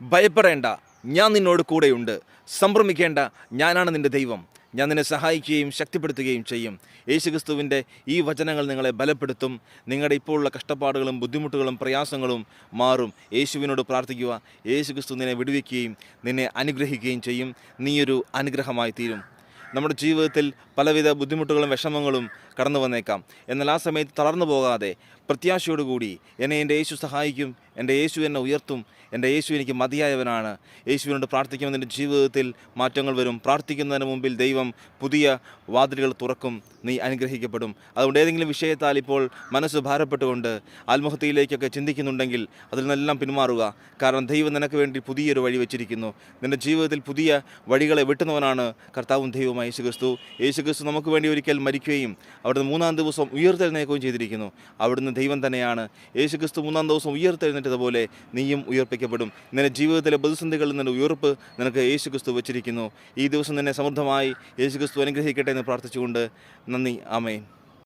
ഭയപ്പെടേണ്ട, ഞാൻ നിന്നോട് കൂടെയുണ്ട്. സംഭ്രമിക്കേണ്ട, ഞാനാണ് നിൻ്റെ ദൈവം. ഞാൻ നിന്നെ സഹായിക്കുകയും ശക്തിപ്പെടുത്തുകയും ചെയ്യും. യേശുക്രിസ്തുവിൻ്റെ ഈ വചനങ്ങൾ നിങ്ങളെ ബലപ്പെടുത്തും. നിങ്ങളുടെ ഇപ്പോഴുള്ള കഷ്ടപ്പാടുകളും ബുദ്ധിമുട്ടുകളും പ്രയാസങ്ങളും മാറും. യേശുവിനോട് പ്രാർത്ഥിക്കുക. യേശുക്രിസ്തു നിന്നെ വിടുവിക്കുകയും നിന്നെ അനുഗ്രഹിക്കുകയും ചെയ്യും. നീയൊരു അനുഗ്രഹമായി തീരും. നമ്മുടെ ജീവിതത്തിൽ പലവിധ ബുദ്ധിമുട്ടുകളും വിഷമങ്ങളും കടന്നു വന്നേക്കാം. എന്നാൽ ആ സമയത്ത് തളർന്നു പോകാതെ പ്രത്യാശയോടുകൂടി എന്നെ എൻ്റെ യേശു സഹായിക്കും, എൻ്റെ യേശു എന്നെ ഉയർത്തും, എൻ്റെ യേശു എനിക്ക് മതിയായവനാണ്, യേശുവിനോട് പ്രാർത്ഥിക്കുമ്പോൾ നിൻ്റെ ജീവിതത്തിൽ മാറ്റങ്ങൾ വരും. പ്രാർത്ഥിക്കുന്നതിന് മുമ്പിൽ ദൈവം പുതിയ വാതിലുകൾ തുറക്കും. നീ അനുഗ്രഹിക്കപ്പെടും. അതുകൊണ്ട് ഏതെങ്കിലും വിഷയത്താൽ ഇപ്പോൾ മനസ്സ് ഭാരപ്പെട്ടുകൊണ്ട് ആത്മഹത്യയിലേക്കൊക്കെ ചിന്തിക്കുന്നുണ്ടെങ്കിൽ അതിൽ നിന്നെല്ലാം പിന്മാറുക. കാരണം ദൈവം നിനക്ക് വേണ്ടി പുതിയൊരു വഴി വെച്ചിരിക്കുന്നു. നിൻ്റെ ജീവിതത്തിൽ പുതിയ വഴികളെ വെട്ടുന്നവനാണ് കർത്താവും ദൈവമായ യേശുക്രിസ്തു. യേശുക്രിസ്തു നമുക്ക് വേണ്ടി ഒരിക്കൽ മരിക്കുകയും അവിടുന്ന് 3-ാം ദിവസം ഉയർത്തെഴുന്നേൽക്കുകയും ചെയ്തിരിക്കുന്നു. അവിടുന്ന് ദൈവം തന്നെയാണ്. യേശുക്രിസ്തു 3-ാം ദിവസം ഉയർത്തെഴുന്നേറ്റതുപോലെ നീയും ഉയർപ്പിക്കപ്പെടും. നിന്റെ ജീവിതത്തിലെ പ്രതിസന്ധികളിൽ നിന്റെ ഉയർപ്പ് നിനക്ക് യേശുക്രിസ്തു വെച്ചിരിക്കുന്നു. ഈ ദിവസം നിന്നെ സമൃദ്ധമായി യേശുക്രിസ്തു അനുഗ്രഹിക്കട്ടെ എന്ന് പ്രാർത്ഥിച്ചുകൊണ്ട് നന്ദി. ആമേൻ.